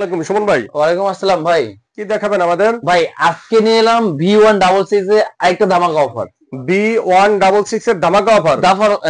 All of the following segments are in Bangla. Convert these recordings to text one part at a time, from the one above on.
সুমন ভাই, ওয়ালাইকুম আসসালাম ভাই। কি দেখাবেন আমাদের? ভাই আজকে নিয়ে এলাম V166 এ আরেকটা ধামাকা অফার। B166 এর ধামাকা অফার।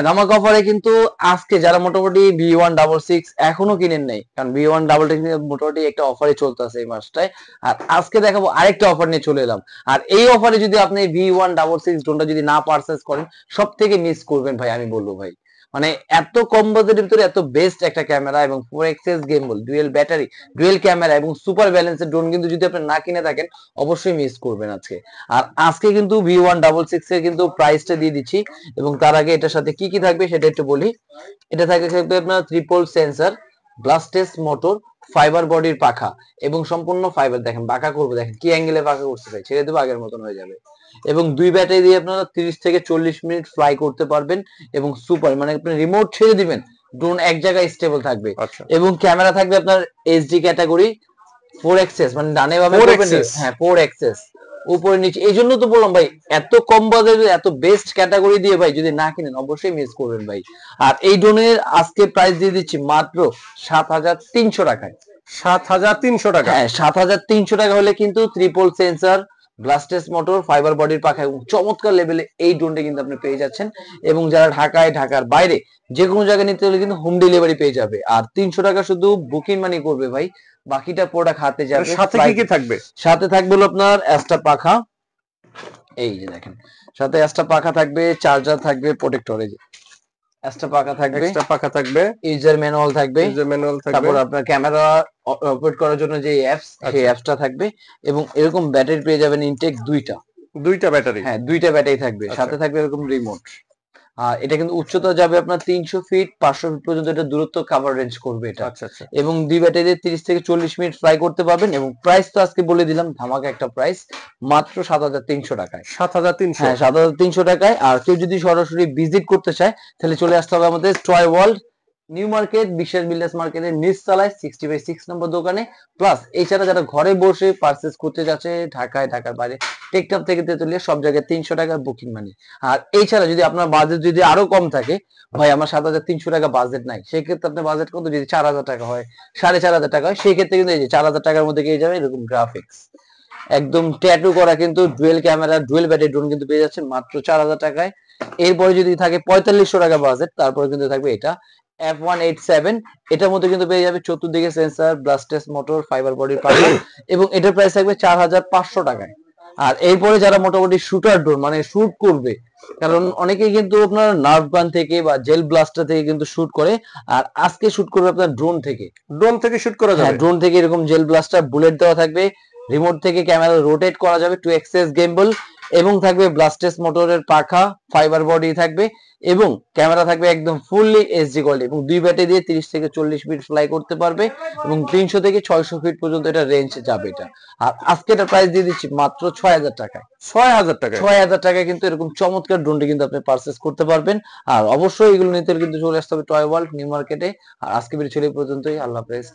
ধামাকা অফারে কিন্তু আজকে যারা মোটামুটি V166 এখনো কিনেন নাই, কারণ V166 মোটামুটি একটা অফারে চলতেছে এই মাসটায়। আর আজকে দেখাবো আরেকটা অফার নিয়ে চলে এলাম। আর এই অফারে যদি আপনি V166 ড্রোনটা যদি না পারচেজ করেন, সব থেকে মিস করবেন ভাই, আমি বলবো ভাই। মানে এত কম বাজেটের ভিতরে এত বেস্ট একটা ক্যামেরা এবং 4xs গেমবল, dual battery, dual camera এবং সুপার ব্যালেন্সের ড্রোন কিন্তু যদি আপনি না কিনে থাকেন, অবশ্যই মিস করবেন আজকে। আর আজকে কিন্তু V166 এর কিন্তু প্রাইসটা দিয়ে দিচ্ছি। এবং তার আগে এটার সাথে কি কি থাকবে সেটা একটু বলি। এটা থাকবে আপনার ট্রিপল সেন্সর, ব্লাস্টেস মোটর, ফাইবার বডির পাখা এবং সম্পূর্ণ ফাইবার। দেখেন বাঁকা করবো, দেখেন কি অ্যাঙ্গেলে বাঁকা করতে চাই, ছেড়ে দেবো আগের মতন হয়ে যাবে। এবং দুই ব্যাটারি দিয়ে আপনারা 30 থেকে 40 মিনিট ফ্লাই করতে পারবেন। এবং সুপার মানে আপনি রিমোট ছেড়ে দিবেন, ড্রোন এক জায়গায় স্টেবল থাকবে। আচ্ছা, এবং ক্যামেরা থাকবে আপনার এইচডি ক্যাটাগরি, 4xs মানে ডানে বামে করবেন। 4xs। হ্যাঁ 4xs, উপরে নিচে। এই জন্য তো বললাম ভাই, এত কম বাজেটে এত বেস্ট ক্যাটাগরি দিয়ে ভাই যদি না কিনেন, অবশ্যই মিস করবেন ভাই। আর এই ড্রোনের আজকে প্রাইস দিয়ে দিচ্ছি মাত্র 7,300 টাকায়। 7,300 টাকা। হ্যাঁ 7,300 টাকা হলে কিন্তু ট্রিপল সেন্সর, ব্লাস্টেস মোটর, ফাইবার বডির পাখা এবং চমৎকার লেভেলে এই ড্রোনটা কিন্তু আপনি পেয়ে যাচ্ছেন। এবং যারা ঢাকায়, ঢাকার বাইরে যে কোনো জায়গায় নিতে হলে কিন্তু হোম ডেলিভারি পেয়ে যাবে। আর 300 টাকা শুধু বুকিং মানি করবে ভাই, বাকিটা প্রোডাক্ট হাতে যাবে। সাথে কি কি থাকবে? সাথে থাকবে হলো আপনার এক্সট্রা পাখা, এই যে দেখেন, সাথে এক্সট্রা পাখা থাকবে, চার্জার থাকবে, প্রোটেক্টর, এই যে এক্সট্রা পাখা থাকবে, এক্সট্রা পাখা থাকবে, ইউজার ম্যানুয়াল থাকবে, ইউজার ম্যানুয়াল থাকবে, তারপর আপনার ক্যামেরা অপারেট করার জন্য যে অ্যাপস, সেই আচ্ছা, অ্যাপসটা থাকবে। এবং এরকম ব্যাটারি পেয়ে যাবেন ইনটেক দুইটা। দুইটা ব্যাটারি। হ্যাঁ দুইটা ব্যাটারি থাকবে, আচ্ছা, সাথে থাকবে এরকম রিমোট। আর এটা কিন্তু উচ্চতা যাবে আপনার 300 ফিট, 500 ফিট পর্যন্ত এটা দূরত্ব কাভার রেঞ্জ করবে এটা। আচ্ছা, আচ্ছা। এবং দুই ব্যাটারি 30 থেকে 40 মিনিট ফ্লাই করতে পারবেন। এবং প্রাইস তো আজকে বলে দিলাম, ধামাকা একটা প্রাইস, মাত্র 7,300 টাকায়। 7,300। হ্যাঁ 7,300 টাকায়। আর কেউ যদি সরাসরি ভিজিট করতে চায়, তাহলে চলে আসতে হবে আমাদের টয় ওয়ার্ল্ড, নিউ মার্কেট, বিশ্বাস বিল্ডার্স মার্কেটের নিচ তলায় 60/6 নম্বর দোকানে। প্লাস এছাড়া যারা ঘরে বসে পারচেজ করতে যাচ্ছে ঢাকায়, ঢাকার বাইরে, টেকটাপ থেকে তেতুলিয়া, সব জায়গায় 300 টাকা বুকিং মানি। আর এছাড়া যদি আপনার বাজেট যদি আরো কম থাকে, ভাই আমার 7,300 টাকা বাজেট নাই, সেক্ষেত্রে আপনার বাজেট কত, যদি 4,000 টাকা হয়, 4,500 টাকা হয়, সেই ক্ষেত্রে কিন্তু এই যে 4,000 টাকার মধ্যে পেয়ে যাবে এরকম গ্রাফিক্স, একদম ট্যাটু করা কিন্তু dual camera, dual battery drone কিন্তু পেয়ে যাচ্ছেন মাত্র 4,000 টাকায়। এরপরে যদি থাকে 4,500 টাকা বাজেট, তারপরে কিন্তু থাকবে এটা F187। এটার মধ্যে কিন্তু পেয়ে যাবে চতুর্দিকে সেন্সর, ব্লাস্টেস মোটর, ফাইবার বডির পাখা। এবং এটার প্রাইস থাকবে 4,500 টাকায়। আর এরপরে যারা মোটামুটি শুটার ড্রোন মানে শুট করবে, কারণ অনেকেই কিন্তু আপনার নার্ভ গান থেকে বা জেল ব্লাস্টার থেকে কিন্তু শুট করে, আর আজকে শুট করবে আপনার ড্রোন থেকে। ড্রোন থেকে শুট করা হ্যাঁ যাবে। ড্রোন থেকে এরকম জেল ব্লাস্টার বুলেট দেওয়া থাকবে, রিমোট থেকে ক্যামেরা রোটেট করা যাবে, 2xs গেমবল, এবং থাকবে ব্লাস্টেস মোটরের পাখা, ফাইবার বডি থাকবে। এবং ক্যামেরা থাকবে একদম ফুললি এইচডি কোয়ালিটি, এবং দুই ব্যাটারি দিয়ে 30 থেকে 40 মিনিট ফ্লাই করতে পারবে। এবং 300 থেকে 600 ফিট পর্যন্ত এটা রেঞ্জ যাবে এটা। আর আজকে এটা প্রাইস দিয়ে দিচ্ছি মাত্র 6,000 টাকায়। 6,000 টাকায়। 6,000 টাকায় কিন্তু এরকম চমৎকার ড্রোনটি কিন্তু আপনি পারচেস করতে পারবেন। আর অবশ্যই এগুলো নিতে কিন্তু চলে আসতে হবে টয় ওয়ার্ল্ড, নিউ মার্কেটে। আর আজকে ভিডিও ছিল এই পর্যন্তই। আল্লাহ হাফেজ।